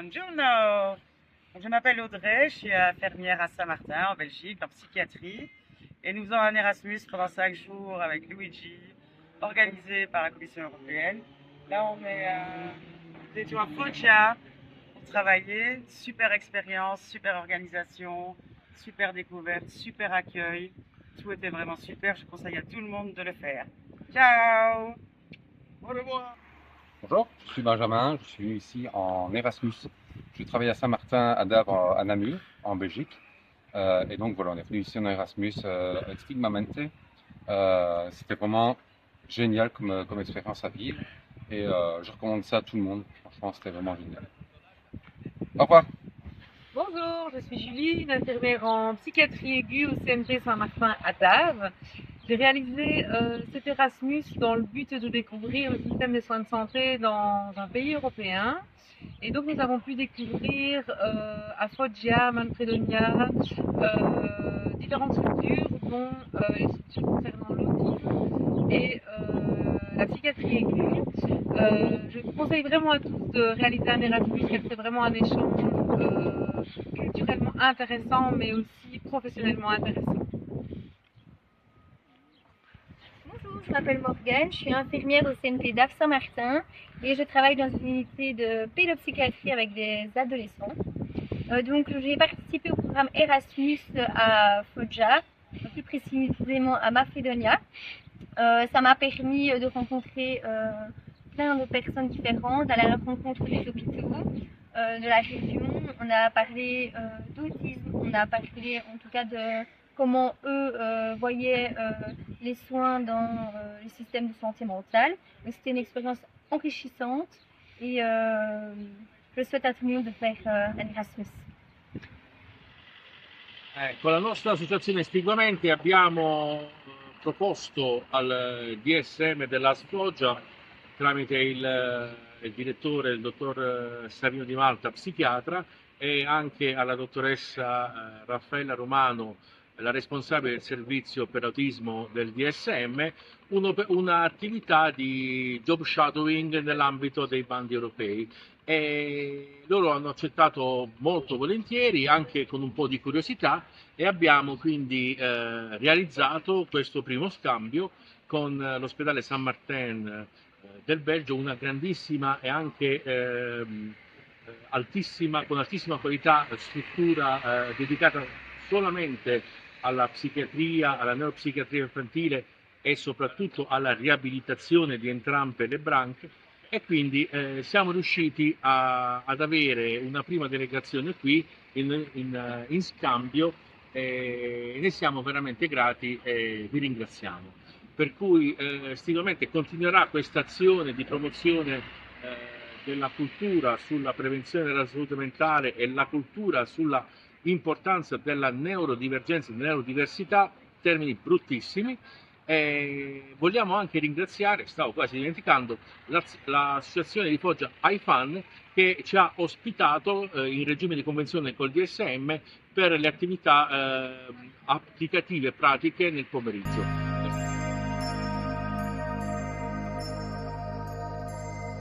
Buongiorno, je m'appelle Audrey, je suis infirmière à Saint-Martin en Belgique en psychiatrie et nous faisons un Erasmus pendant 5 jours avec Luigi, organisé par la Commission européenne. Là on était à Foggia pour travailler, super expérience, super organisation, super découverte, super accueil, tout était vraiment super, je conseille à tout le monde de le faire. Ciao! Au revoir! Bonjour, je suis Benjamin, je suis ici en Erasmus. Je travaille à Saint-Martin, à Davre, à Namur, en Belgique. Et donc voilà, on est venu ici en Erasmus avec Stigmamente. C'était vraiment génial comme expérience à vivre. Et je recommande ça à tout le monde. Franchement, c'était vraiment génial. Au revoir! Bonjour, je suis Julie, une infirmière en psychiatrie aiguë au CMG Saint-Martin à Tarbes. J'ai réalisé cet Erasmus dans le but de découvrir le système de soins de santé dans un pays européen. Et donc nous avons pu découvrir à Foggia, Manfredonia, différentes structures, dont les structures concernant l'autisme et la psychiatrie aiguë. Je vous conseille vraiment à tous de réaliser un Erasmus, car c'est vraiment un échange culturellement intéressant, mais aussi professionnellement intéressant. Bonjour, je m'appelle Morgane, je suis infirmière au CMP d'Ave Saint-Martin et je travaille dans une unité de pédopsychiatrie avec des adolescents. Donc j'ai participé au programme Erasmus à Foggia, plus précisément à Macedonia. Ça m'a permis de rencontrer plein de personnes différentes, d'aller à la rencontre des hôpitaux de la région. On a parlé d'autisme, on a parlé en tout cas de comment eux voyaient les soins dans les systèmes de santé mentale. C'était une expérience enrichissante et je souhaite à tout le monde de faire un Erasmus. Con la nostra associazione Stigmamente abbiamo proposto al DSM della Foggia, tramite il direttore, il dottor Savino Di Malta, psichiatra, e anche alla dottoressa Raffaella Romano, la responsabile del servizio per autismo del DSM, un'attività di job shadowing nell'ambito dei bandi europei. E loro hanno accettato molto volentieri, anche con un po' di curiosità, e abbiamo quindi realizzato questo primo scambio con l'ospedale Saint Martin del Belgio, una grandissima e anche con altissima qualità struttura dedicata solamente alla psichiatria, alla neuropsichiatria infantile e soprattutto alla riabilitazione di entrambe le branche, e quindi siamo riusciti ad avere una prima delegazione qui in scambio, e ne siamo veramente grati e vi ringraziamo. Per cui sicuramente continuerà questa azione di promozione della cultura sulla prevenzione della salute mentale e la cultura sulla importanza della neurodivergenza e neurodiversità, termini bruttissimi. Vogliamo anche ringraziare, stavo quasi dimenticando, l'associazione di Foggia iFun, che ci ha ospitato in regime di convenzione col DSM per le attività applicative pratiche nel pomeriggio.